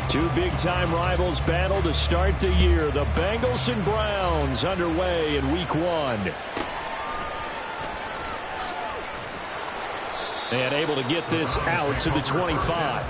Two big-time rivals battle to start the year. The Bengals and Browns underway in Week 1. And able to get this out to the 25.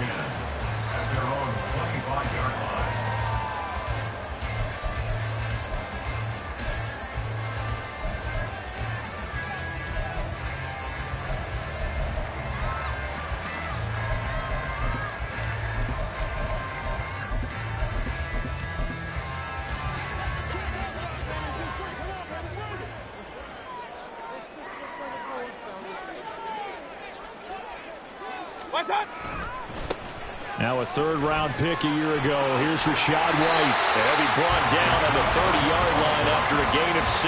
Now a third-round pick a year ago. Here's Rachaad White. And he brought down on the 30-yard line after a gain of 6.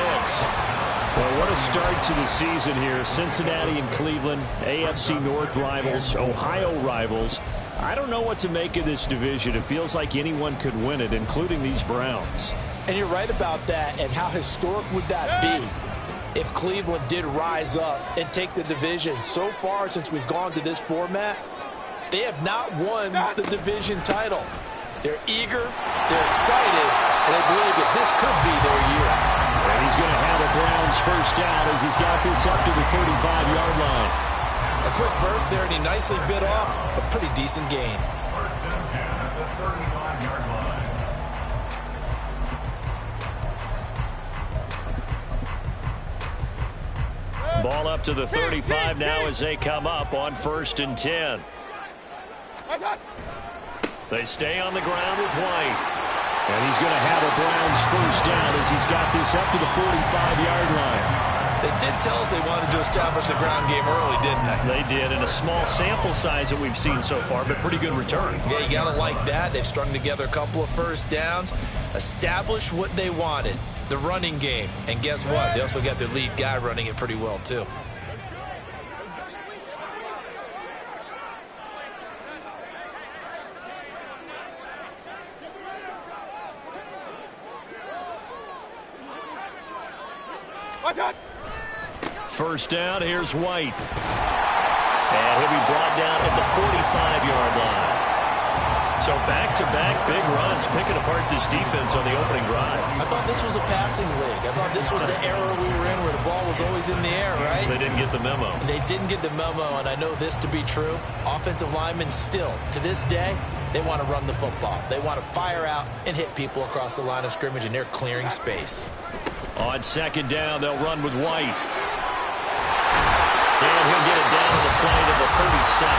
Well, what a start to the season here. Cincinnati and Cleveland, AFC North rivals, Ohio rivals. I don't know what to make of this division. It feels like anyone could win it, including these Browns. And you're right about that. And how historic would that be if Cleveland did rise up and take the division? So far, since we've gone to this format, they have not won the division title. They're eager, they're excited, and they believe that this could be their year. And he's going to have a Browns first down as he's got this up to the 35-yard line. A quick burst there, and he nicely bit off a pretty decent gain. First and 10 at the 35-yard line. Ball up to the 35 now as they come up on 1st and 10. They stay on the ground with White. And he's going to have a Browns first down as he's got this up to the 45-yard line. They did tell us they wanted to establish the ground game early, didn't they? They did, in a small sample size that we've seen so far, but pretty good return. Yeah, you got to like that. They've strung together a couple of first downs, established what they wanted, the running game. And guess what? They also got their lead guy running it pretty well, too. First down, here's White. And he'll be brought down at the 45-yard line. So back-to-back big runs, picking apart this defense on the opening drive. I thought this was a passing league. I thought this was the era we were in where the ball was always in the air, right? They didn't get the memo. They didn't get the memo, and I know this to be true. Offensive linemen still, to this day, they want to run the football. They want to fire out and hit people across the line of scrimmage, and they're clearing space. On second down, they'll run with White. And he'll get it down to the play to the 37.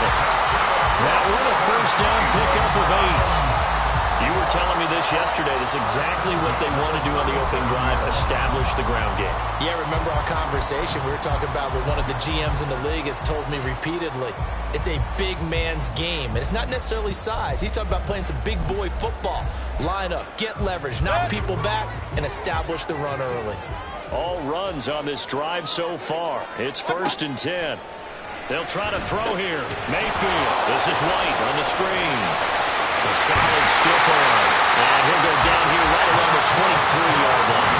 That one a first down pickup of 8. You were telling me this yesterday. This is exactly what they want to do on the opening drive, establish the ground game. Yeah, remember our conversation? We were talking about with one of the GMs in the league. It's told me repeatedly, it's a big man's game. And it's not necessarily size. He's talking about playing some big boy football. Line up, get leverage, knock people back, and establish the run early. All runs on this drive so far. It's 1st and 10. They'll try to throw here. Mayfield. This is White on the screen. A solid stiff arm. And he'll go down here right around the 23-yard line.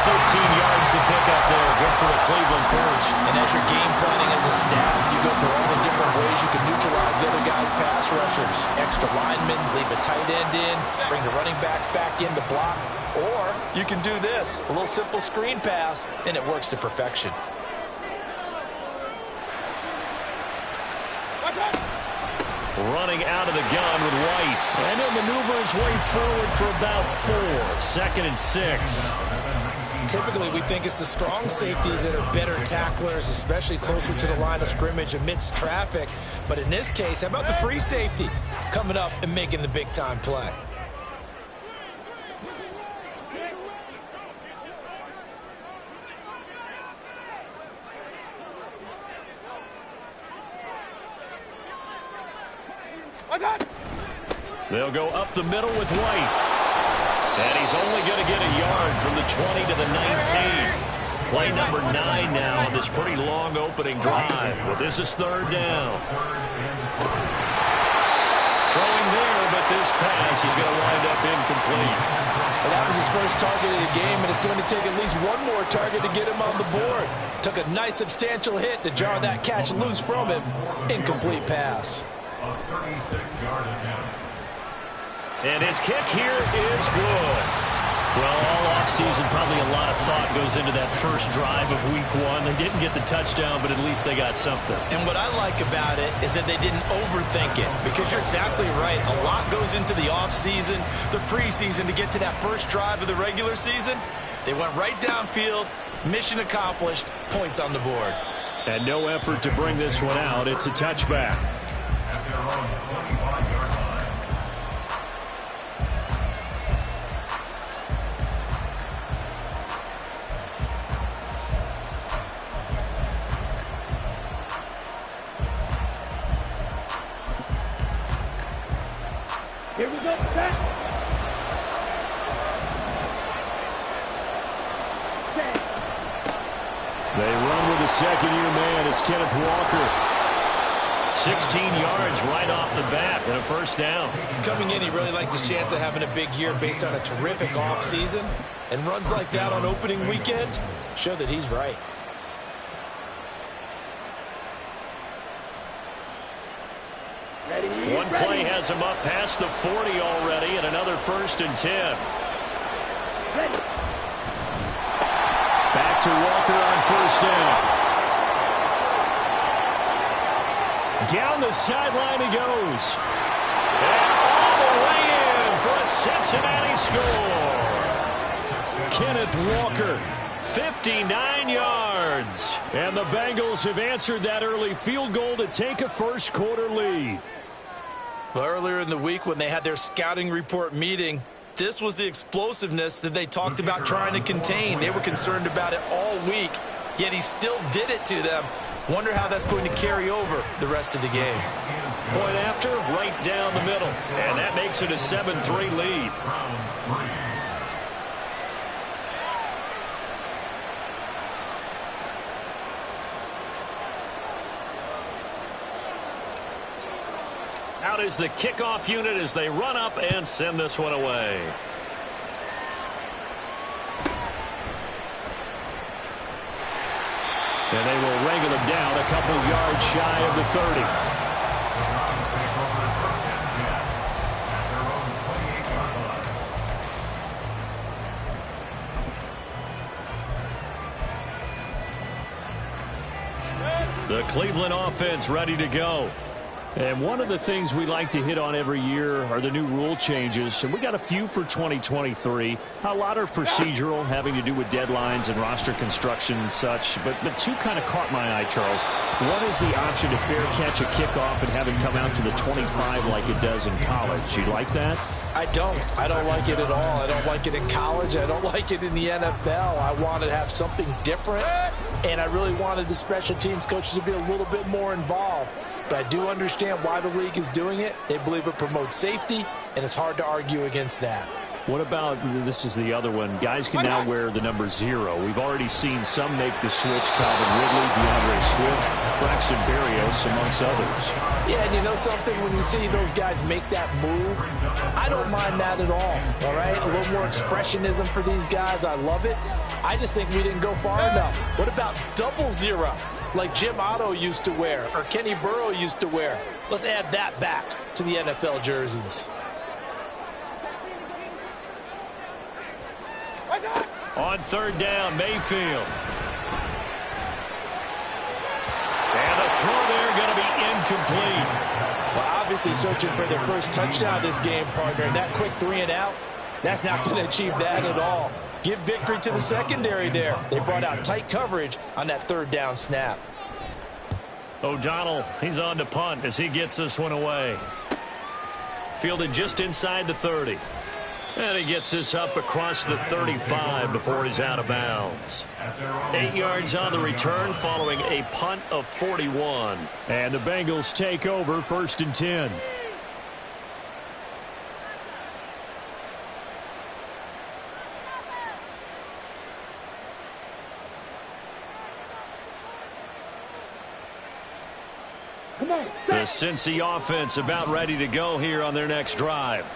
13 yards to pick up there. Good for a Cleveland first. And as you're game planning as a staff, you go through all the different ways you can neutralize the other guy's pass rushers. Extra linemen, leave a tight end in, bring the running backs back in to block. Or you can do this, a little simple screen pass, and it works to perfection. Running out of the gun with White. And he'll maneuver his way forward for about 4. 2nd and 6. Typically, we think it's the strong safeties that are better tacklers, especially closer to the line of scrimmage amidst traffic. But in this case, how about the free safety coming up and making the big-time play? They'll go up the middle with White. And he's only going to get a yard from the 20 to the 19. Play number 9 now on this pretty long opening drive. But this is 3rd down. Throwing there, but this pass is going to wind up incomplete. Well, that was his first target of the game, and it's going to take at least one more target to get him on the board. Took a nice substantial hit to jar that catch loose from him. Incomplete pass. A 36-yard attempt. And his kick here is good. Well, all offseason, probably a lot of thought goes into that first drive of week one. They didn't get the touchdown, but at least they got something. And what I like about it is that they didn't overthink it, because you're exactly right. A lot goes into the offseason, the preseason, to get to that first drive of the regular season. They went right downfield, mission accomplished, points on the board. And no effort to bring this one out. It's a touchback. At their own 25-yard line. Here we go, set. They run with the second-year man. It's Kenneth Walker. 16 yards right off the bat and a first down. Coming in, he really liked his chance of having a big year based on a terrific offseason. And runs like that on opening weekend show that he's right. One play has him up past the 40 already, and another 1st and 10. Back to Walker on first down. Down the sideline he goes. And all the way in for a Cincinnati score. Kenneth Walker, 59 yards. And the Bengals have answered that early field goal to take a first quarter lead. Well, earlier in the week when they had their scouting report meeting, this was the explosiveness that they talked about trying to contain. They were concerned about it all week, yet he still did it to them. Wonder how that's going to carry over the rest of the game. Point after, right down the middle. And that makes it a 7-3 lead. Out is the kickoff unit as they run up and send this one away. And they will wrangle him down a couple yards shy of the 30. The Cleveland offense ready to go. And one of the things we like to hit on every year are the new rule changes. And we got a few for 2023. A lot are procedural, having to do with deadlines and roster construction and such. But two kind of caught my eye, Charles. One is the option to fair catch a kickoff and have it come out to the 25 like it does in college. You like that? I don't like it at all. I don't like it in college. I don't like it in the NFL. I want to have something different. And I really wanted the special teams coaches to be a little bit more involved. But I do understand why the league is doing it. They believe it promotes safety, and it's hard to argue against that. What about, this is the other one, guys can now wear the number 0. We've already seen some make the switch, Calvin Ridley, DeAndre Swift, Braxton Berrios, amongst others. Yeah, and you know something? When you see those guys make that move, I don't mind that at all right? A little more expressionism for these guys. I love it. I just think we didn't go far enough. What about double 0? Like Jim Otto used to wear, or Kenny Burrow used to wear. Let's add that back to the NFL jerseys. On third down, Mayfield. And the throw there going to be incomplete. Well, obviously searching for their first touchdown this game, partner. And that quick 3 and out, that's not going to achieve that at all. Give victory to the secondary there. They brought out tight coverage on that third down snap. O'Donnell, he's on to punt as he gets this one away. Fielded just inside the 30. And he gets this up across the 35 before he's out of bounds. 8 yards on the return following a punt of 41. And the Bengals take over 1st and 10. The Cincy offense about ready to go here on their next drive.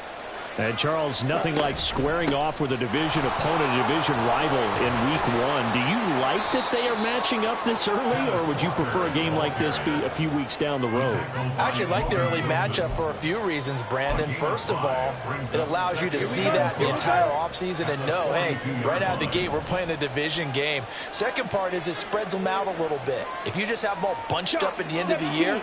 And, Charles, nothing like squaring off with a division opponent, a division rival in Week 1. Do you like that they are matching up this early, or would you prefer a game like this be a few weeks down the road? I actually like the early matchup for a few reasons, Brandon. First of all, it allows you to see that the entire offseason and know, hey, right out of the gate, we're playing a division game. Second part is it spreads them out a little bit. If you just have them all bunched up at the end of the year,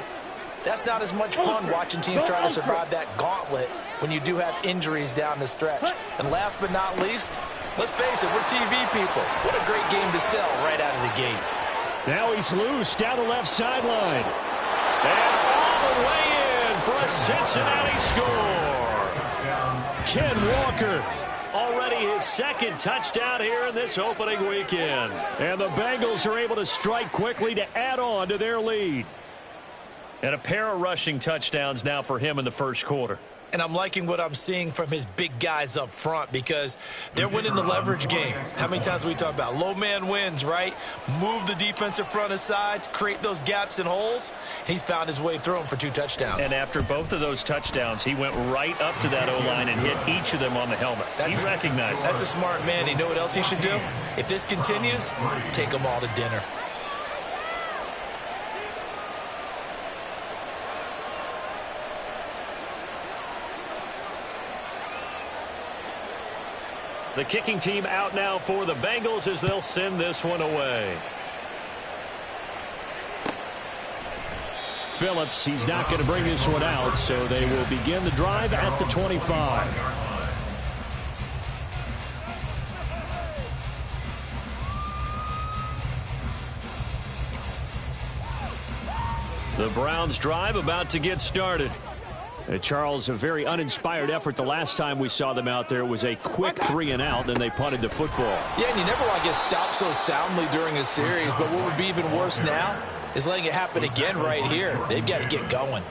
that's not as much fun watching teams try to survive that gauntlet when you do have injuries down the stretch. And last but not least, let's face it, we're TV people. What a great game to sell right out of the gate. Now he's loose down the left sideline. And all the way in for a Cincinnati score. Ken Walker, already his second touchdown here in this opening weekend. And the Bengals are able to strike quickly to add on to their lead. And a pair of rushing touchdowns now for him in the first quarter. And I'm liking what I'm seeing from his big guys up front because they're winning the leverage game. How many times we talk about low man wins, right? Move the defensive front aside, create those gaps and holes. He's found his way through them for 2 touchdowns. And after both of those touchdowns, he went right up to that O-line and hit each of them on the helmet. He recognized it. That's a smart man. You know what else he should do? If this continues, take them all to dinner. The kicking team out now for the Bengals as they'll send this one away. Phillips, he's not going to bring this one out, so they will begin the drive at the 25. The Browns drive about to get started. Charles, a very uninspired effort the last time we saw them out there. It was a quick 3-and-out, then they punted the football. Yeah, and you never want to get stopped so soundly during a series, but what would be even worse now is letting it happen again right here. They've got to get going.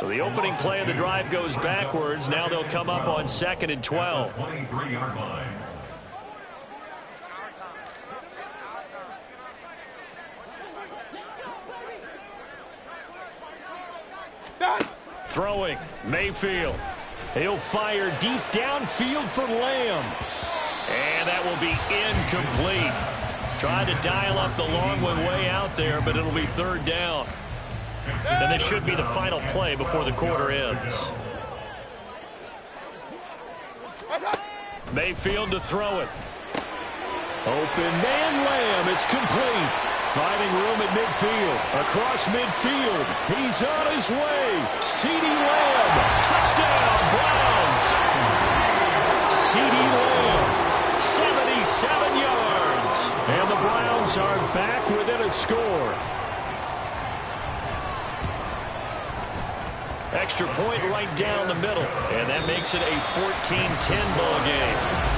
So the opening play of the drive goes backwards. Now they'll come up on 2nd and 12. 23-yard line. Throwing, Mayfield. He'll fire deep downfield for Lamb. And that will be incomplete. Trying to dial up the long one way out there, but it'll be 3rd down. And this should be the final play before the quarter ends. Mayfield to throw it. Open man Lamb. It's complete. Finding room at midfield. Across midfield. He's on his way. CeeDee Lamb. Touchdown, Browns. CeeDee Lamb. 77 yards. And the Browns are back within a score. Extra point right down the middle. And that makes it a 14-10 ball game.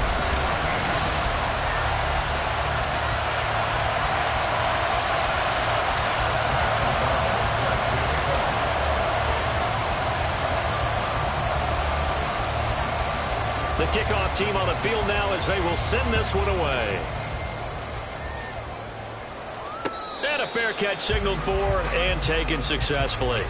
The kickoff team on the field now as they will send this one away. And a fair catch signaled for and taken successfully.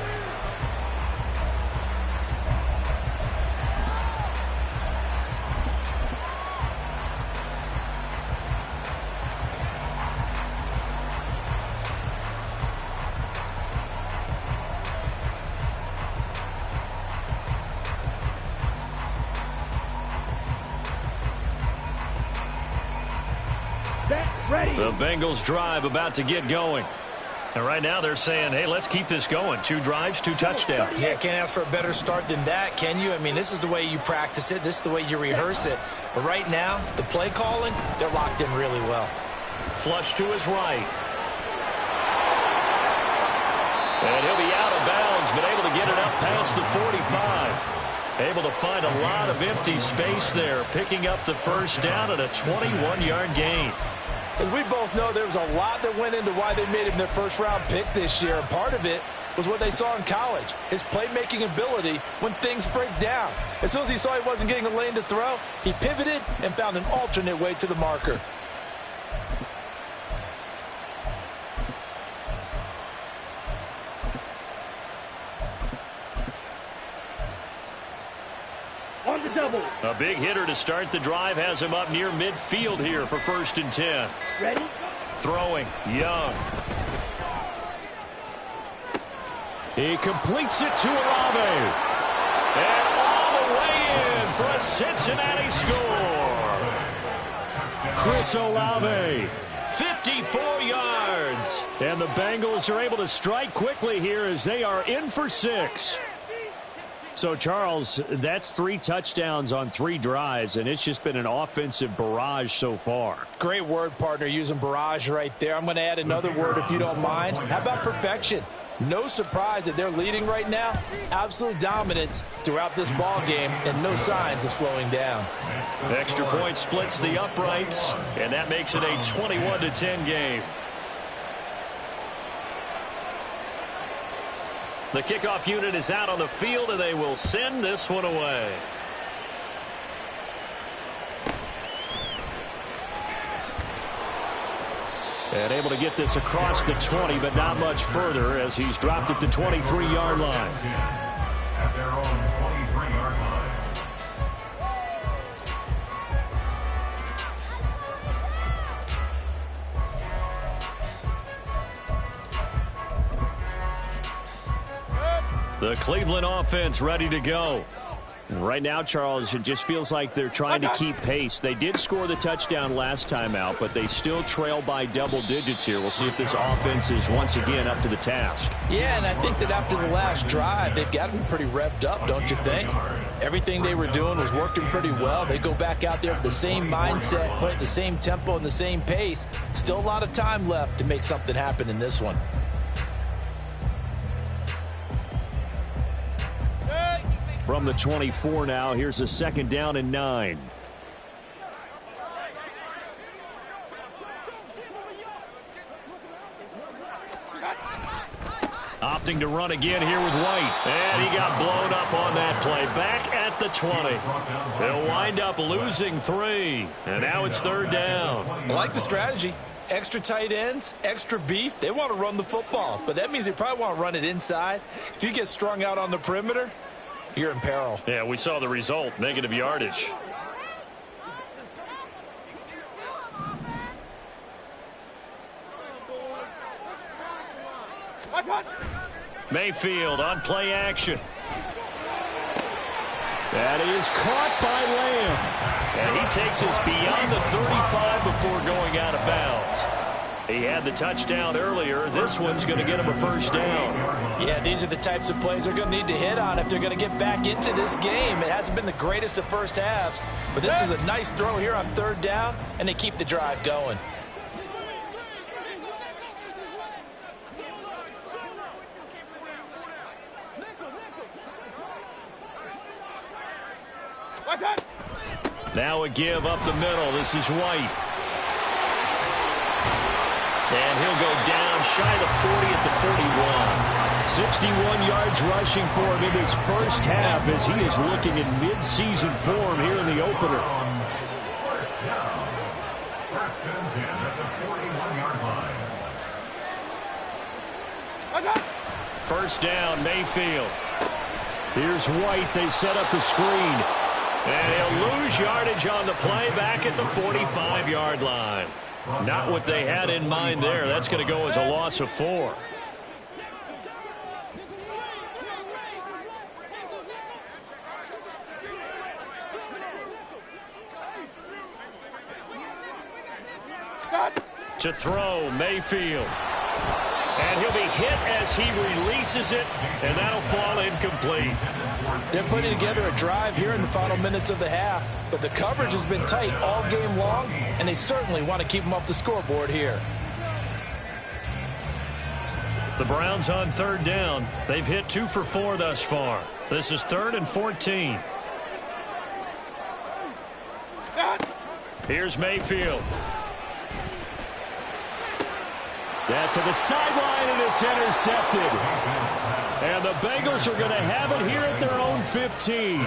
The Bengals drive about to get going. And right now they're saying, hey, let's keep this going. 2 drives, 2 touchdowns. Yeah, can't ask for a better start than that, can you? I mean, this is the way you practice it. This is the way you rehearse it. But right now, the play calling, they're locked in really well. Flush to his right. And he'll be out of bounds, but able to get it up past the 45. Able to find a lot of empty space there, picking up the first down at a 21-yard gain. As we both know, there was a lot that went into why they made him their first-round pick this year. And part of it was what they saw in college, his playmaking ability when things break down. As soon as he saw he wasn't getting a lane to throw, he pivoted and found an alternate way to the marker. On the double. A big hitter to start the drive has him up near midfield here for 1st and 10. Ready? Throwing, Young. He completes it to Olave. And all the way in for a Cincinnati score. Chris Olave, 54 yards. And the Bengals are able to strike quickly here as they are in for 6. So, Charles, that's 3 touchdowns on 3 drives, and it's just been an offensive barrage so far. Great word, partner, using barrage right there. I'm going to add another word if you don't mind. How about perfection? No surprise that they're leading right now. Absolute dominance throughout this ball game and no signs of slowing down. Extra point splits the uprights, and that makes it a 21-10 game. The kickoff unit is out on the field, and they will send this one away. And able to get this across the 20, but not much further as he's dropped it to 23-yard line. At their own 23-yard line. The Cleveland offense ready to go. Right now, Charles, it just feels like they're trying to keep pace. They did score the touchdown last time out, but they still trail by double digits here. We'll see if this offense is once again up to the task. Yeah, and I think that after the last drive, they've got to be pretty revved up, don't you think? Everything they were doing was working pretty well. They go back out there with the same mindset, play at the same tempo and the same pace. Still a lot of time left to make something happen in this one. From the 24 now, here's a 2nd down and 9. Opting to run again here with White. And he got blown up on that play. Back at the 20. They'll wind up losing 3. And now it's 3rd down. I like the strategy. Extra tight ends, extra beef. They want to run the football, but that means they probably want to run it inside. If you get strung out on the perimeter, you're in peril. Yeah, we saw the result, negative yardage. Mayfield on play action. That is caught by Lamb. And he takes us beyond the 35 before going out of bounds. He had the touchdown earlier. This one's going to get him a 1st down. Yeah, these are the types of plays they're going to need to hit on if they're going to get back into this game. It hasn't been the greatest of first halves, but this is a nice throw here on 3rd down, and they keep the drive going. Now a give up the middle. This is White. And he'll go down shy of the 40 at the 41. 61 yards rushing for him in his first half as he is looking in mid-season form here in the opener. First down. 1st and 10 at the 41-yard line. 1st down, Mayfield. Here's White. They set up the screen. And he'll lose yardage on the play back at the 45-yard line. Not what they had in mind there. That's going to go as a loss of 4. To throw, Mayfield. And he'll be hit as he releases it, and that'll fall incomplete. They're putting together a drive here in the final minutes of the half, but the coverage has been tight all game long, and they certainly want to keep them off the scoreboard here. The Browns on 3rd down. They've hit 2 for 4 thus far. This is 3rd and 14. Here's Mayfield. That's to the sideline, and it's intercepted. And the Bengals are going to have it here at their own 15.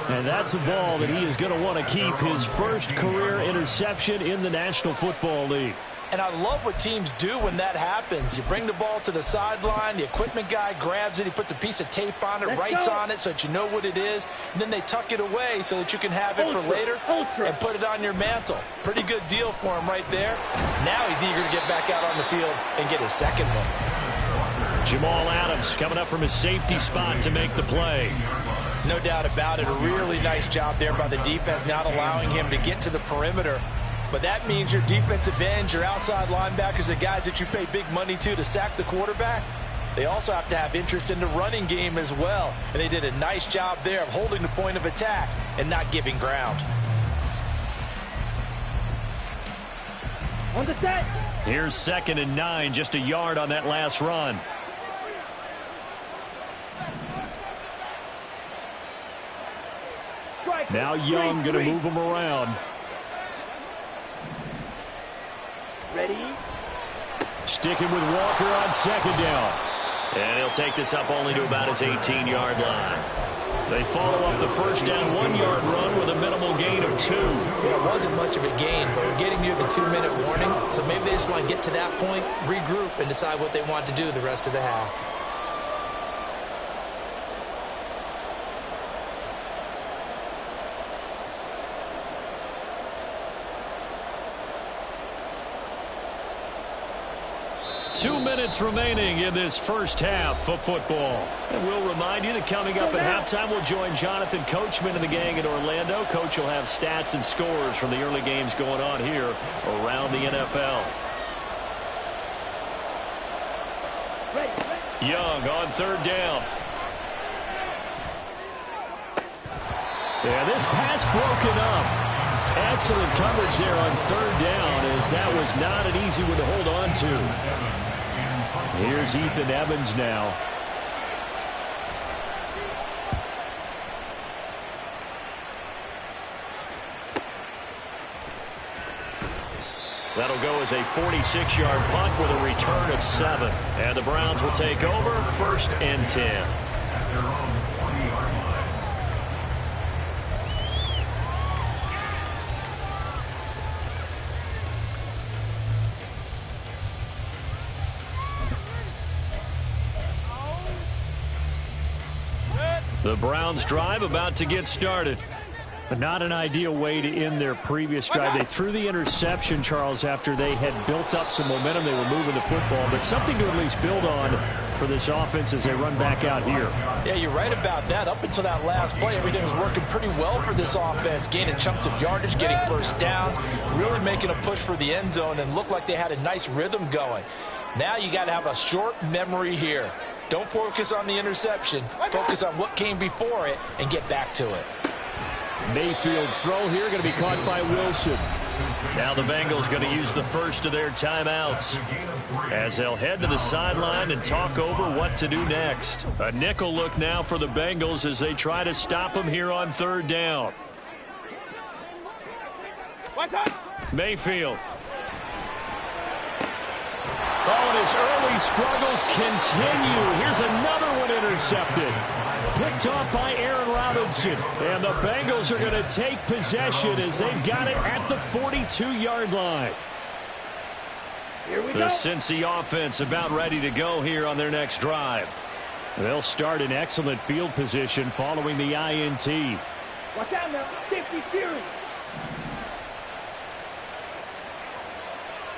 And that's a ball that he is going to want to keep, his first career interception in the National Football League. And I love what teams do when that happens. You bring the ball to the sideline, the equipment guy grabs it, he puts a piece of tape on it, writes on it so that you know what it is, and then they tuck it away so that you can have it for later and put it on your mantle. Pretty good deal for him right there. Now he's eager to get back out on the field and get his second one. Jamal Adams coming up from his safety spot to make the play. No doubt about it. A really nice job there by the defense, not allowing him to get to the perimeter. But that means your defensive ends, your outside linebackers, the guys that you pay big money to sack the quarterback, they also have to have interest in the running game as well. And they did a nice job there of holding the point of attack and not giving ground. On the set. Here's 2nd and 9, just a yard on that last run. Now Young going to move him around. Ready? Sticking with Walker on 2nd down. And he'll take this up only to about his 18-yard line. They follow up the 1st down 1-yard run with a minimal gain of 2. Yeah, it wasn't much of a gain, but we're getting near the 2-minute warning. So maybe they just want to get to that point, regroup, and decide what they want to do the rest of the half. Two minutes remaining in this first half of football. And we'll remind you that coming up at halftime, we'll join Jonathan Coachman and the gang in Orlando. Coach will have stats and scores from the early games going on here around the NFL. Young on 3rd down. And this pass broken up. Excellent coverage there on 3rd down, as that was not an easy one to hold on to. Here's Ethan Evans now. That'll go as a 46-yard punt with a return of 7. And the Browns will take over 1st and 10. At their own 20-yard line. The Browns drive about to get started. But not an ideal way to end their previous drive. They threw the interception, Charles, after they had built up some momentum. They were moving the football, but something to at least build on for this offense as they run back out here. Yeah, you're right about that. Up until that last play, everything was working pretty well for this offense, gaining chunks of yardage, getting 1st downs, really making a push for the end zone, and looked like they had a nice rhythm going. Now you got to have a short memory here. Don't focus on the interception. Focus on what came before it and get back to it. Mayfield's throw here going to be caught by Wilson. Now the Bengals going to use the first of their timeouts as they'll head to the sideline and talk over what to do next. A nickel look now for the Bengals as they try to stop them here on 3rd down. Mayfield. Oh, and his early struggles continue. Here's another one intercepted. Picked off by Aaron Robinson. And the Bengals are going to take possession as they've got it at the 42-yard line. Here we The go. Cincy offense about ready to go here on their next drive. They'll start in excellent field position following the INT. Watch out now. Safety Fury.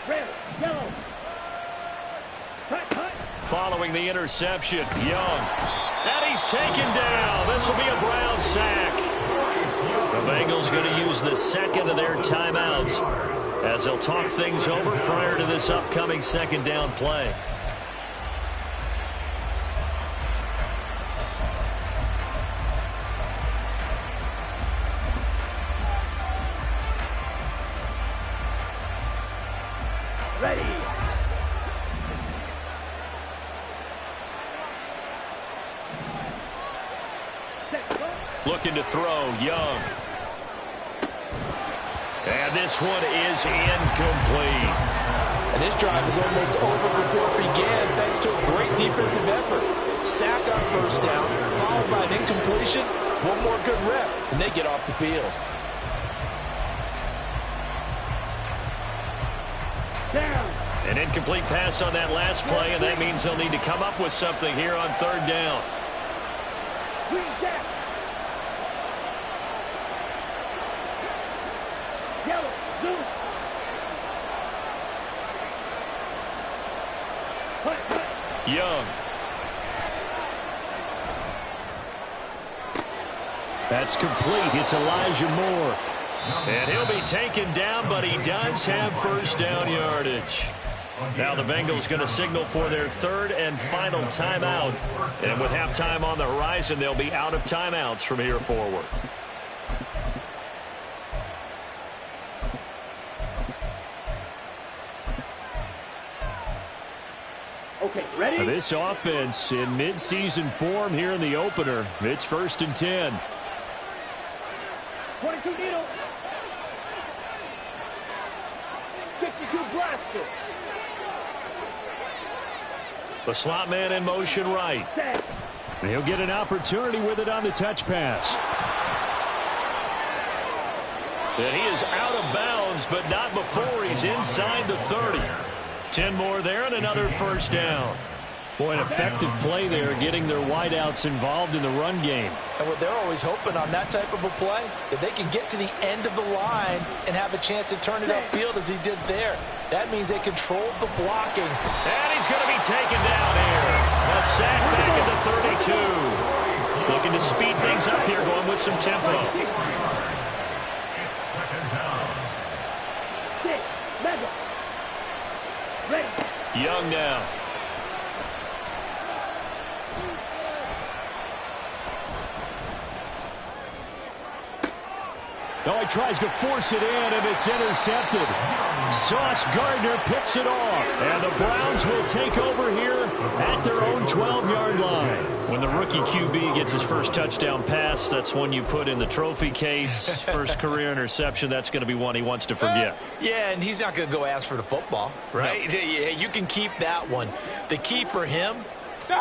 Red, yellow. Cut. Following the interception, Young. And he's taken down. This will be a Brown sack. The Bengals going to use the second of their timeouts as they'll talk things over prior to this upcoming 2nd down play. Ready. Looking to throw, Young. And this one is incomplete. And this drive is almost over before it began thanks to a great defensive effort. Sack on 1st down, followed by an incompletion. One more good rep, and they get off the field. Down. An incomplete pass on that last play, and that means they'll need to come up with something here on third down. Green jack. Yellow, blue. Young. That's complete. It's Elijah Moore. And he'll be taken down, but he does have first down yardage. Now the Bengals going to signal for their third and final timeout. And with halftime on the horizon, they'll be out of timeouts from here forward. Okay, ready? This offense in midseason form here in the opener. It's 1st and 10. 22 needle. 62 blaster. The slot man in motion right. Set. He'll get an opportunity with it on the touch pass. And he is out of bounds, but not before he's inside the 30. 10 more there and another first down. Boy, an effective play there, getting their wideouts involved in the run game. And what they're always hoping on that type of a play, that they can get to the end of the line and have a chance to turn it upfield as he did there. That means they controlled the blocking. And he's going to be taken down here. A sack back at the 32. Looking to speed things up here, going with some tempo. Young now. No, he tries to force it in, and it's intercepted. Sauce Gardner picks it off. And the Browns will take over here at their own 12-yard line. When the rookie QB gets his first touchdown pass, that's one you put in the trophy case. First career interception, that's going to be one he wants to forget. Yeah, and he's not going to go ask for the football, right? No. Yeah, you can keep that one. The key for him,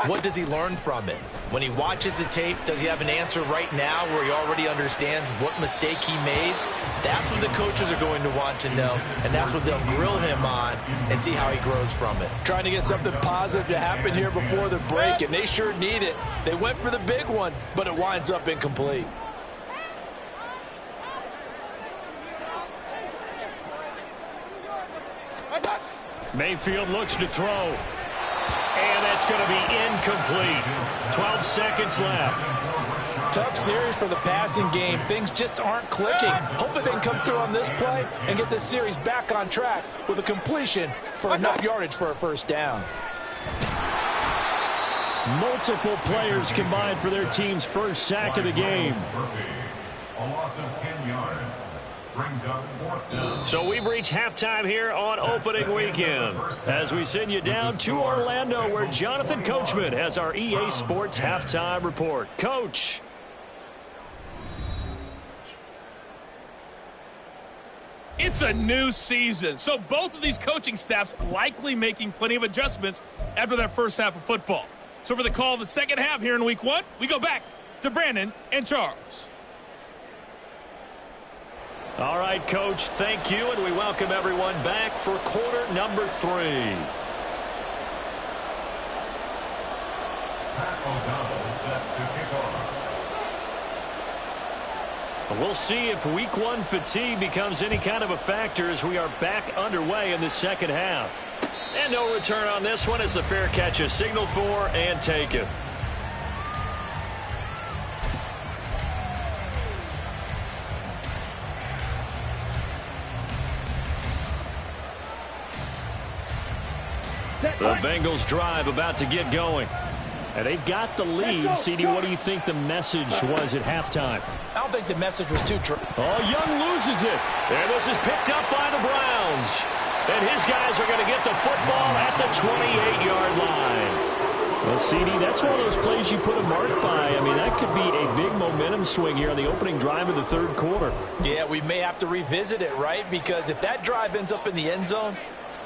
what does he learn from it? When he watches the tape, does he have an answer right now where he already understands what mistake he made? That's what the coaches are going to want to know, and that's what they'll grill him on and see how he grows from it. Trying to get something positive to happen here before the break, and they sure need it. They went for the big one, but it winds up incomplete. Mayfield looks to throw. And that's going to be incomplete. 12 seconds left. Tough series for the passing game. Things just aren't clicking. Hopefully they can come through on this play and get this series back on track with a completion for enough yardage for a first down. Multiple players combined for their team's first sack of the game. A loss of 10 yards. Brings up 4th down. So we've reached halftime here on opening weekend as we send you down to Orlando where Jonathan Coachman has our EA Sports halftime report. Coach. It's a new season, so both of these coaching staffs likely making plenty of adjustments after their first half of football. So for the call of the second half here in week 1, we go back to Brandon and Charles. All right, Coach, thank you, and we welcome everyone back for quarter number 3. Pat O'Donnell set to kick off. We'll see if week 1 fatigue becomes any kind of a factor as we are back underway in the second half. And no return on this one as the fair catch is signaled for and taken. The Bengals drive about to get going. And they've got the lead. CD, what do you think the message was at halftime? I don't think the message was too true. Oh, Young loses it. And this is picked up by the Browns. And his guys are going to get the football at the 28-yard line. Well, CD, that's one of those plays you put a mark by. I mean, that could be a big momentum swing here on the opening drive of the third quarter. Yeah, we may have to revisit it, right? Because if that drive ends up in the end zone,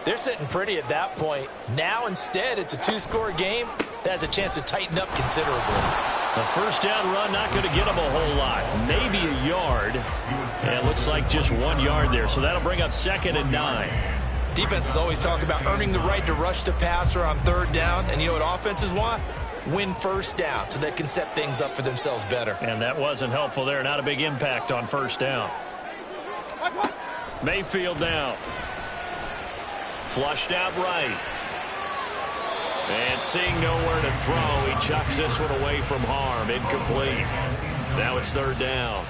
they're sitting pretty at that point. Now, instead, it's a 2-score game that has a chance to tighten up considerably. A first down run not going to get them a whole lot. Maybe a yard. And it looks like just 1 yard there. So that'll bring up 2nd and 9. Defenses always talk about earning the right to rush the passer on third down, and you know what offenses want? Win first down so they can set things up for themselves better. And that wasn't helpful there. Not a big impact on first down. Mayfield now. Flushed out right. And seeing nowhere to throw, he chucks this one away from harm. Incomplete. Now it's third down.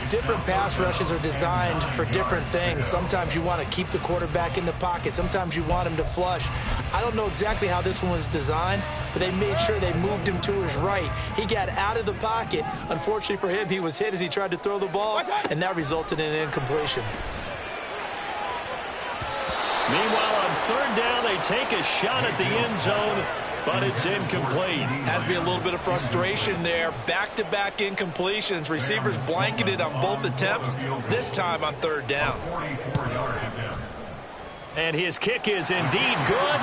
Different pass rushes are designed for different things. Sometimes you want to keep the quarterback in the pocket. Sometimes you want him to flush. I don't know exactly how this one was designed, but they made sure they moved him to his right. He got out of the pocket. Unfortunately for him, he was hit as he tried to throw the ball, and that resulted in an incompletion. Meanwhile, on third down, they take a shot at the end zone, but it's incomplete. Has to be a little bit of frustration there. Back-to-back incompletions. Receivers blanketed on both attempts, this time on third down. And his kick is indeed good.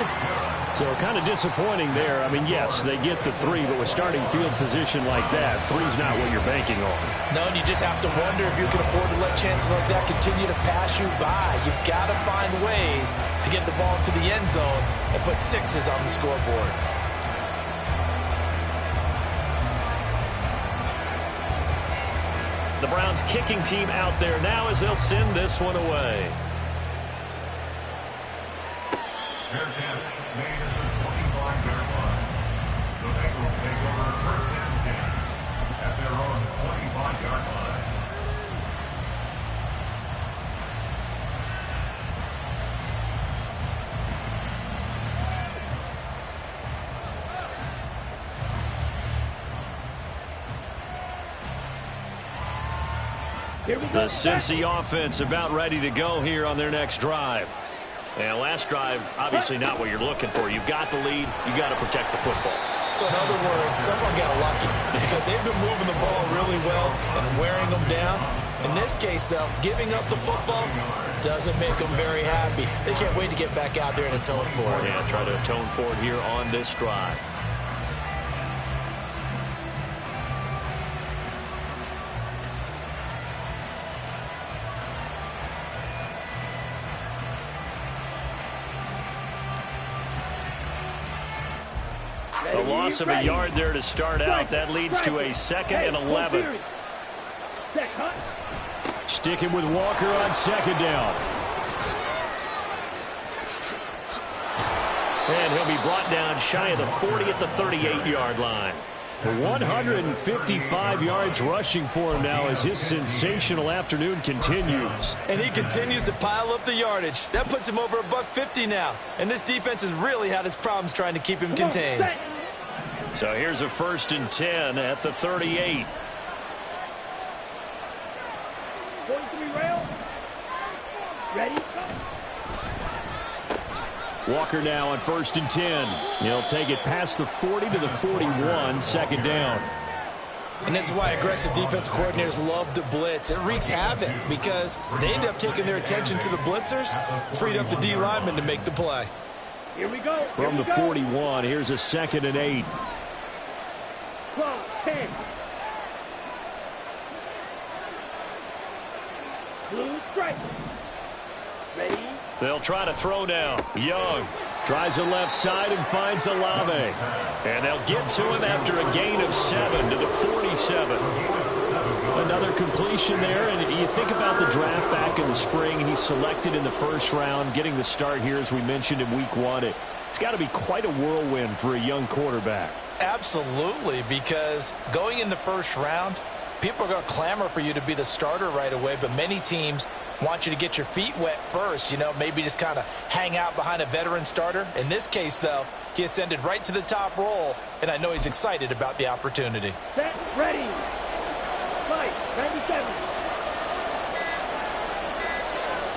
So kind of disappointing there. I mean, yes, they get the 3, but with starting field position like that, 3's not what you're banking on. No, and you just have to wonder if you can afford to let chances like that continue to pass you by. You've got to find ways to get the ball into the end zone and put 6s on the scoreboard. The Browns kicking team out there now as they'll send this one away. Their catch made at the 25-yard line. The Bengals take over first and 10 at their own 25-yard line. The Cincy offense about ready to go here on their next drive. And last drive, obviously not what you're looking for. You've got the lead. You got to protect the football. So in other words, someone got lucky because they've been moving the ball really well and wearing them down. In this case, though, giving up the football doesn't make them very happy. They can't wait to get back out there and atone for it. Yeah, try to atone for it here on this drive. A loss of a yard there to start out. That leads to a 2nd and 11. Sticking with Walker on second down. And he'll be brought down shy of the 40 at the 38-yard line. 155 yards rushing for him now as his sensational afternoon continues. And he continues to pile up the yardage. That puts him over $150 now. And this defense has really had its problems trying to keep him contained. So here's a 1st and 10 at the 38. 43 rail. Ready? Walker now on 1st and 10. He'll take it past the 40 to the 41, 2nd down. And this is why aggressive defense coordinators love to blitz. It wreaks havoc because they end up taking their attention to the blitzers, freed up the D lineman to make the play. Here we go. From the 41, here's a 2nd and 8. 12, 10. Blue stripe. Ready? They'll try to throw now. Young tries the left side and finds Olave. And they'll get to him after a gain of 7 to the 47. Another completion there, and you think about the draft back in the spring. He's selected in the 1st round, getting the start here, as we mentioned, in week 1. It's got to be quite a whirlwind for a young quarterback. Absolutely, because going in the 1st round, people are going to clamor for you to be the starter right away, but many teams want you to get your feet wet first, you know, maybe just kind of hang out behind a veteran starter. In this case, though, he ascended right to the top role, and I know he's excited about the opportunity. Set, ready. Fight, 97.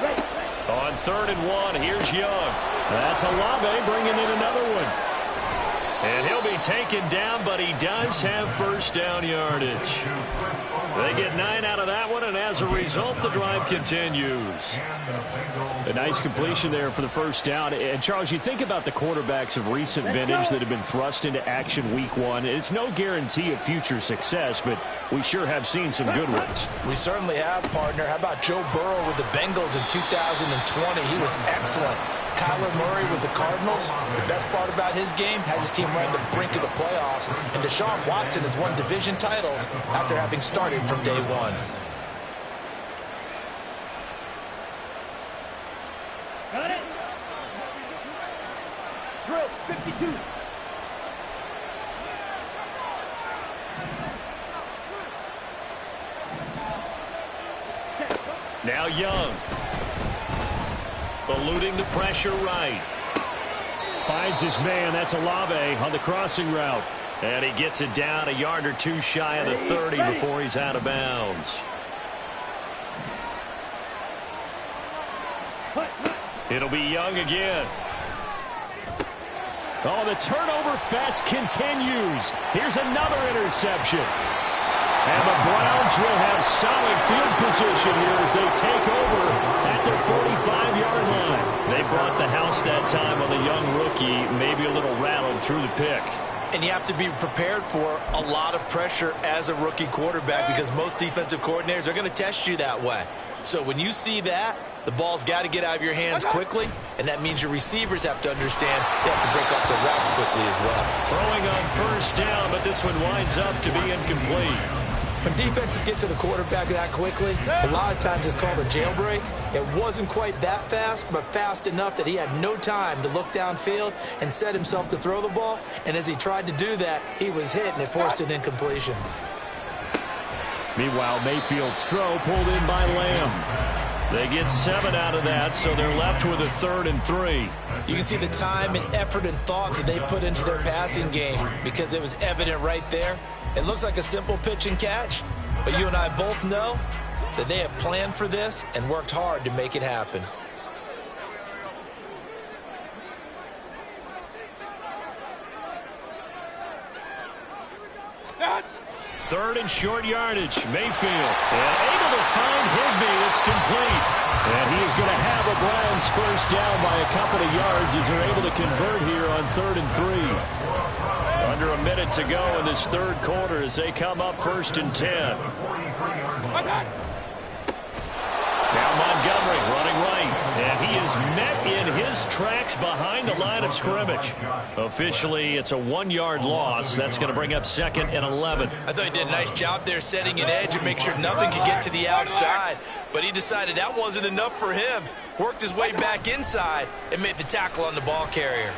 Ready. On 3rd and 1, here's Young. That's Olave bringing in another one. And he'll be taken down, but he does have 1st down yardage. They get 9 out of that one, and as a result, the drive continues. A nice completion there for the 1st down. And, Charles, you think about the quarterbacks of recent vintage that have been thrust into action week 1. It's no guarantee of future success, but we sure have seen some good ones. We certainly have, partner. How about Joe Burrow with the Bengals in 2020? He was excellent. Kyler Murray with the Cardinals, the best part about his game, has his team right on the brink of the playoffs. And Deshaun Watson has won division titles after having started from day one. Got it. Drill 52. Now Young. Eluding the pressure right. Finds his man. That's Olave on the crossing route. And he gets it down a yard or two shy of the 30 before he's out of bounds. It'll be Young again. Oh, the turnover fest continues. Here's another interception. And the Browns will have solid field position here as they take over at their 45-yard line. They brought the house that time on the young rookie, maybe a little rattled through the pick. And you have to be prepared for a lot of pressure as a rookie quarterback because most defensive coordinators are going to test you that way. So when you see that, the ball's got to get out of your hands quickly, and that means your receivers have to understand they have to break up the routes quickly as well. Throwing on first down, but this one winds up to be incomplete. When defenses get to the quarterback that quickly, a lot of times it's called a jailbreak. It wasn't quite that fast, but fast enough that he had no time to look downfield and set himself to throw the ball. And as he tried to do that, he was hit, and it forced an incompletion. Meanwhile, Mayfield's throw pulled in by Lamb. They get 7 out of that, so they're left with a 3rd and 3. You can see the time and effort and thought that they put into their passing game because it was evident right there. It looks like a simple pitch and catch, but you and I both know that they have planned for this and worked hard to make it happen. Third and short yardage. Mayfield and able to find Higbee. It's complete. And he is going to have a Browns first down by a couple of yards as they're able to convert here on 3rd and 3. Under a minute to go in this third quarter as they come up 1st and 10. Now Montgomery running right. And he is met in his tracks behind the line of scrimmage. Officially, it's a 1-yard loss. That's going to bring up 2nd and 11. I thought he did a nice job there setting an edge and make sure nothing could get to the outside. But he decided that wasn't enough for him. Worked his way back inside and made the tackle on the ball carrier.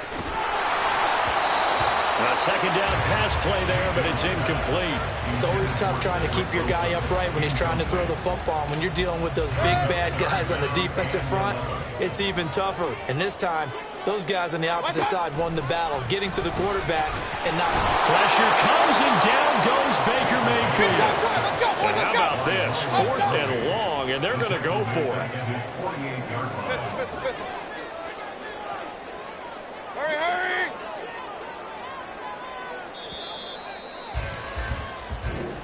A 2nd down pass play there, but it's incomplete. It's always tough trying to keep your guy upright when he's trying to throw the football. When you're dealing with those big, bad guys on the defensive front, it's even tougher. And this time, those guys on the opposite side won the battle, getting to the quarterback and not... Pressure comes, and down goes Baker Mayfield. And how about this? 4th and long, and they're going to go for it. Hurry!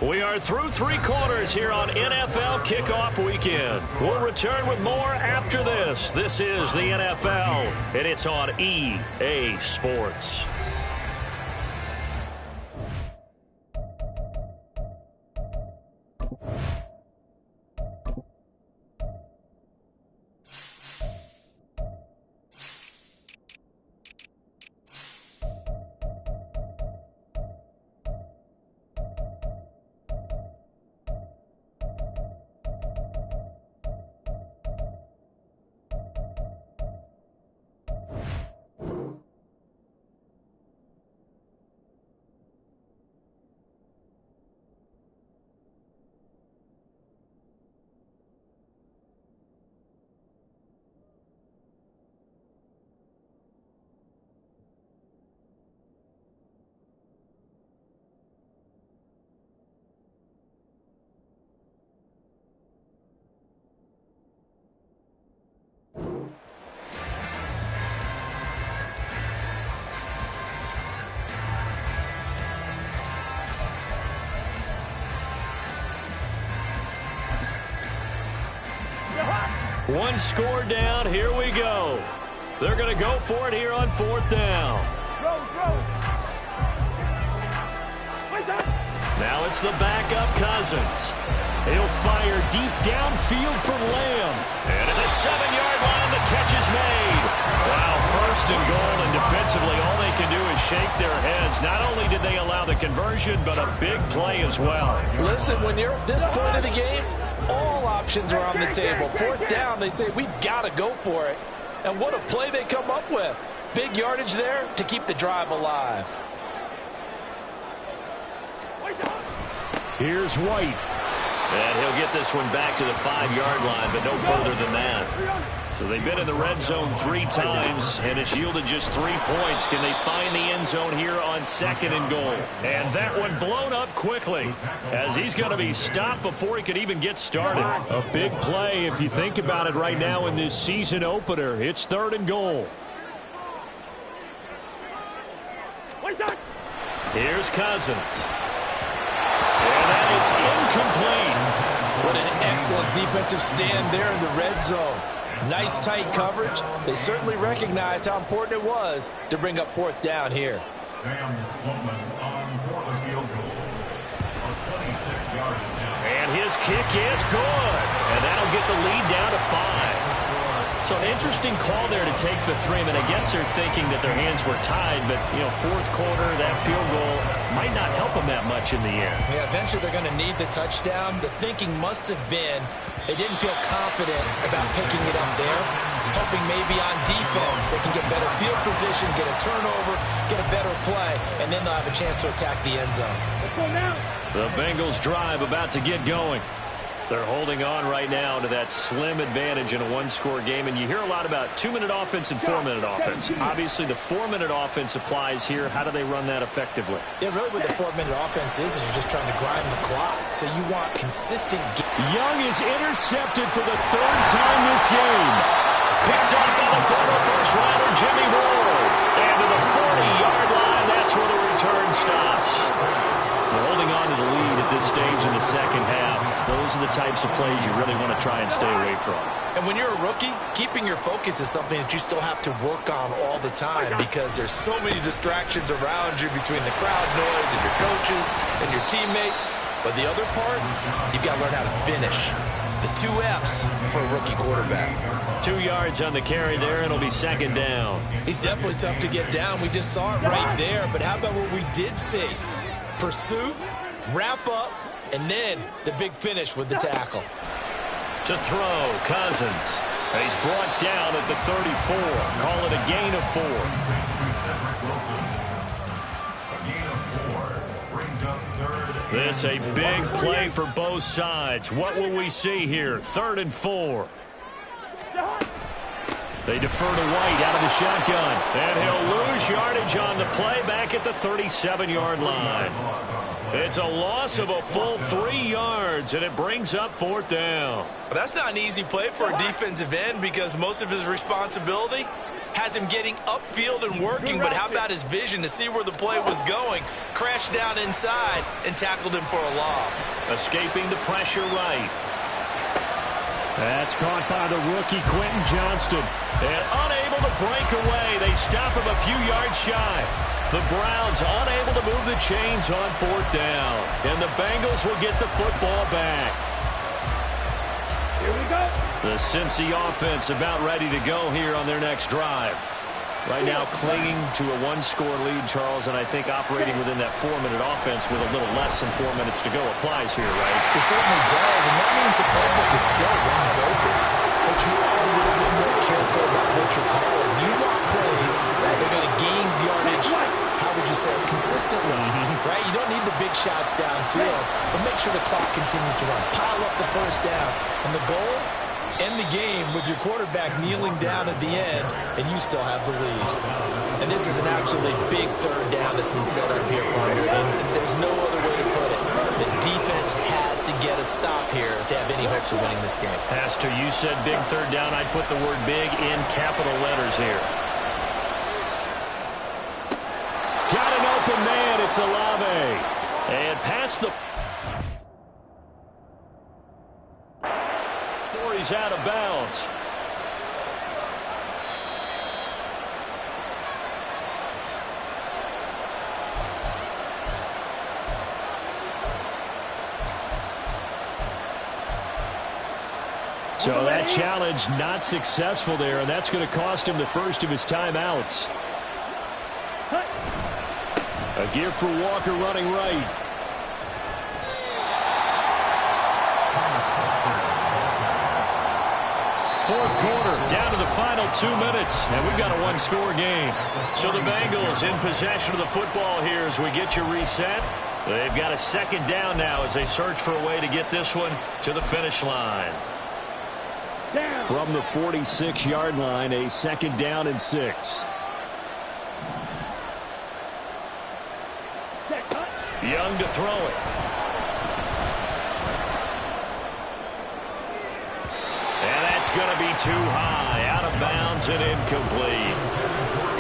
We are through 3 quarters here on NFL Kickoff Weekend. We'll return with more after this. This is the NFL, and it's on EA Sports. One score down. Here we go. They're going to go for it here on 4th down. Now it's the backup Cousins. He'll fire deep downfield for Lamb. And at the 7-yard line, the catch is made. Wow, first and goal, and defensively, all they can do is shake their heads. Not only did they allow the conversion, but a big play as well. Listen, when you're at this point of the game, all options are on the table. 4th down, they say, we've got to go for it. And what a play they come up with. Big yardage there to keep the drive alive. Here's White. And he'll get this one back to the 5-yard line, but no further than that. So they've been in the red zone 3 times, and it's yielded just 3 points. Can they find the end zone here on 2nd and goal? And that one blown up quickly, as he's going to be stopped before he could even get started. A big play if you think about it right now in this season opener. It's 3rd and goal. Here's Cousins. And that is incomplete. What an excellent defensive stand there in the red zone. Nice tight coverage. They certainly recognized how important it was to bring up 4th down here. Sam Sloman on for the field goal. A 26-yard attempt. And his kick is good. And that'll get the lead down to 5. So an interesting call there to take the 3. I mean, I guess they're thinking that their hands were tied, but, 4th quarter, that field goal might not help them that much in the end. Yeah, eventually they're going to need the touchdown. The thinking must have been they didn't feel confident about picking it up there, hoping maybe on defense they can get better field position, get a turnover, get a better play, and then they'll have a chance to attack the end zone. The Bengals drive about to get going. They're holding on right now to that slim advantage in a 1-score game, and you hear a lot about 2-minute offense and 4-minute offense. Obviously, the 4-minute offense applies here. How do they run that effectively? Yeah, really what the 4-minute offense is you're just trying to grind the clock. So you want consistent. Young is intercepted for the 3rd time this game. Picked up by the former first-rounder Jimmy Ward. And to the 40-yard line, that's where the return stops. They're holding on to the lead at this stage in the 2nd half. Those are the types of plays you really want to try and stay away from. And when you're a rookie, keeping your focus is something that you still have to work on all the time because there's so many distractions around you between the crowd noise and your coaches and your teammates. But the other part, you've got to learn how to finish. The 2 F's for a rookie quarterback. 2 yards on the carry there. It'll be 2nd down. He's definitely tough to get down. We just saw it right there. But how about what we did see? Pursuit, wrap up, and then the big finish with the tackle. To throw, Cousins. He's brought down at the 34. Call it a gain of 4. A gain of 4 brings up 3rd. This a big play for both sides. What will we see here? 3rd and 4. They defer to White out of the shotgun. And he'll lose yardage on the play back at the 37-yard line. It's a loss of a full 3 yards, and it brings up 4th down. Well, that's not an easy play for a defensive end because most of his responsibility has him getting upfield and working, but how about his vision to see where the play was going, crashed down inside, and tackled him for a loss. Escaping the pressure right. That's caught by the rookie Quentin Johnston. And unable to break away. They stop him a few yards shy. The Browns unable to move the chains on 4th down. And the Bengals will get the football back. Here we go. The Cincy offense about ready to go here on their next drive. Right now clinging to a 1-score lead, Charles, and I think operating within that 4-minute offense with a little less than 4 minutes to go applies here, right? It certainly does, and that means the playbook is still wide open. But you are a little bit more careful about what you're calling. You want plays that are going to gain yardage, how would you say, consistently, right? You don't need the big shots downfield, but make sure the clock continues to run. Pile up the first downs. And the goal? End the game with your quarterback kneeling down at the end, and you still have the lead. And this is an absolutely big 3rd down that's been set up here, partner, and there's no other way to put it. The defense has to get a stop here if they have any hopes of winning this game. Has to. You said big 3rd down. I'd put the word big in capital letters here. Got an open man. It's Olave. And past the... He's out of bounds. So that challenge not successful there, and that's going to cost him the first of his timeouts. A give for Walker running right. Fourth quarter, down to the final 2 minutes, and we've got a one-score game. So the Bengals in possession of the football here as we get you reset. They've got a second down now as they search for a way to get this one to the finish line. From the 46-yard line, a second down and 6. Young to throw it. And that's going to be too high, out of bounds and incomplete.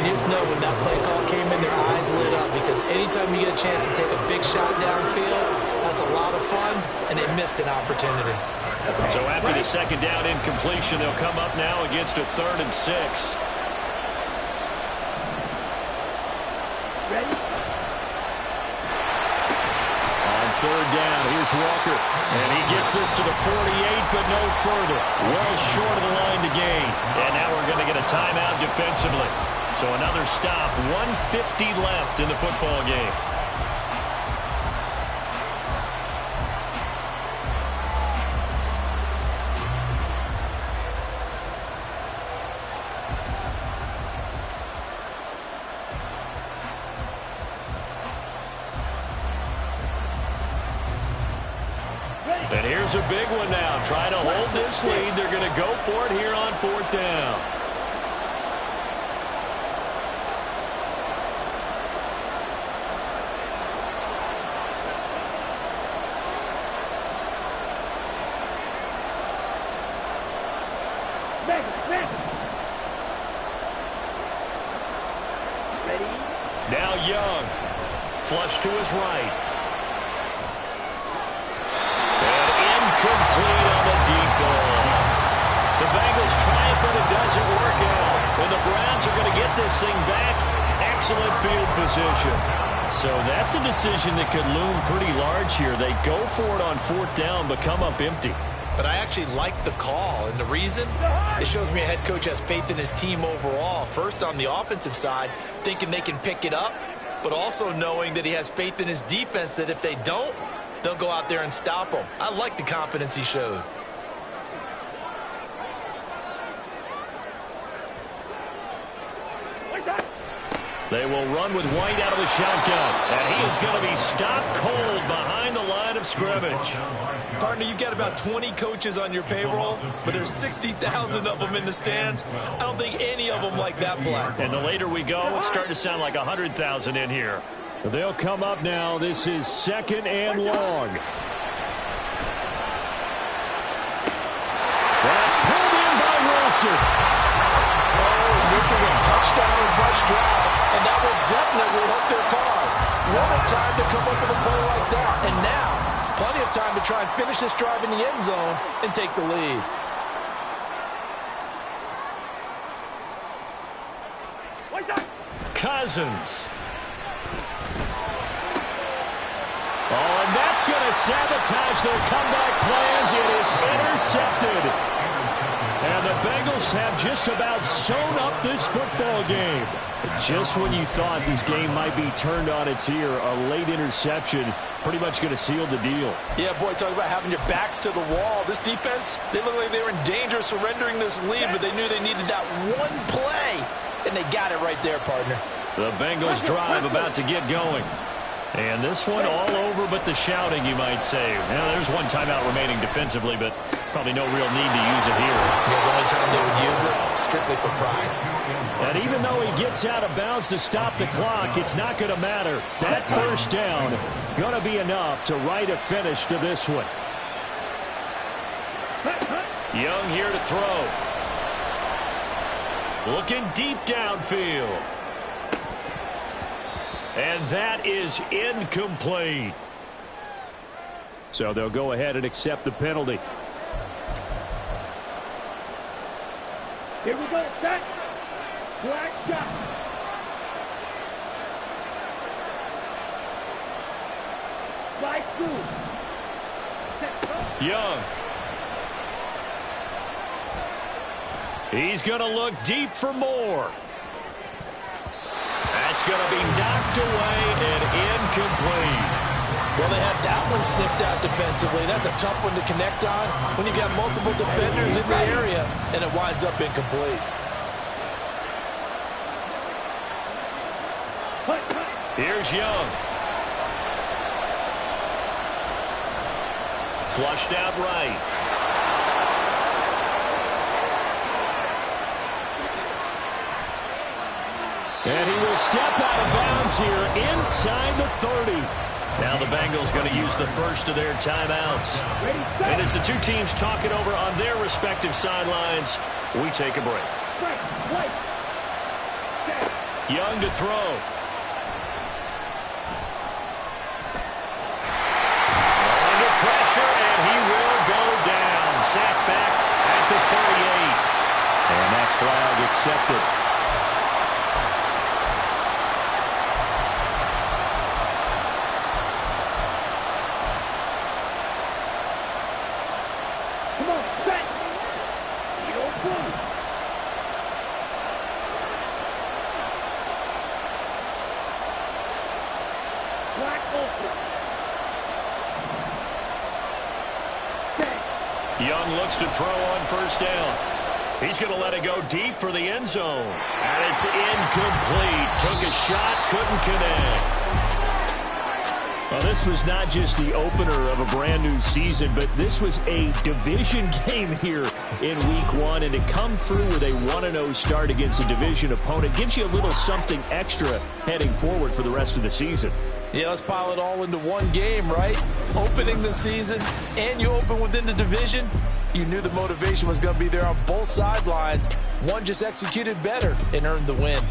And you just know when that play call came in, their eyes lit up, because anytime you get a chance to take a big shot downfield, that's a lot of fun, and they missed an opportunity. So after the second down incompletion, they'll come up now against a 3rd and 6. Ready? On 3rd down, here's Walker. And he gets this to the 48, but no further. Well short of the line to gain. And now we're going to get a timeout defensively. So another stop, 1:50 left in the football game. And here's a big one now. Trying to hold this lead. They're going to go for it here on 4th down. Ready? Now Young. Flush to his right. Complete on the deep ball. The Bengals try it, but it doesn't work out. And the Browns are going to get this thing back. Excellent field position. So that's a decision that could loom pretty large here. They go for it on 4th down, but come up empty. But I actually like the call, and the reason? It shows me a head coach has faith in his team overall. First, on the offensive side, thinking they can pick it up, but also knowing that he has faith in his defense that if they don't, they'll go out there and stop him. I like the confidence he showed. They will run with White out of the shotgun. And he is going to be stopped cold behind the line of scrimmage. Partner, you got about 20 coaches on your payroll, but there's 60,000 of them in the stands. I don't think any of them like that play. And the later we go, it's starting to sound like 100,000 in here. They'll come up now. This is 2nd and long. That's pulled in by Wilson. Oh, this is a touchdown and rush drive, and that will definitely help their cause. What a time to come up with a play like that. And now, plenty of time to try and finish this drive in the end zone and take the lead. Cousins. Oh, and that's going to sabotage their comeback plans. It is intercepted. And the Bengals have just about sewn up this football game. Just when you thought this game might be turned on its ear, a late interception pretty much going to seal the deal. Yeah, boy, talk about having your backs to the wall. This defense, they look like they were in danger of surrendering this lead, but they knew they needed that one play, and they got it right there, partner. The Bengals drive about to get going. And this one all over but the shouting, you might say. Now, there's one timeout remaining defensively, but probably no real need to use it here. Yeah, the only time they would use it, strictly for pride. And even though he gets out of bounds to stop the clock, it's not going to matter. That first down going to be enough to write a finish to this one. Young here to throw. Looking deep downfield. And that is incomplete. So they'll go ahead and accept the penalty. Here we go. Set. Black shot. Slide through. Set. Young. He's going to look deep for more. That's going to be knocked away and incomplete. Well, they had that one snipped out defensively. That's a tough one to connect on when you've got multiple defenders in the area, and it winds up incomplete. Here's Young. Flushed out right. And he will step out of bounds here inside the 30. Now the Bengals going to use the first of their timeouts. And as the two teams talk it over on their respective sidelines, we take a break. Young to throw. Under pressure, and he will go down. Sacked back at the 38. And that flag accepted. Young looks to throw on first down. He's going to let it go deep for the end zone. And it's incomplete. Took a shot, couldn't connect. Well, this was not just the opener of a brand new season, but this was a division game here in week 1. And to come through with a 1-0 start against a division opponent gives you a little something extra heading forward for the rest of the season. Yeah, let's pile it all into one game, right? Opening the season, and you open within the division. You knew the motivation was going to be there on both sidelines. One just executed better and earned the win.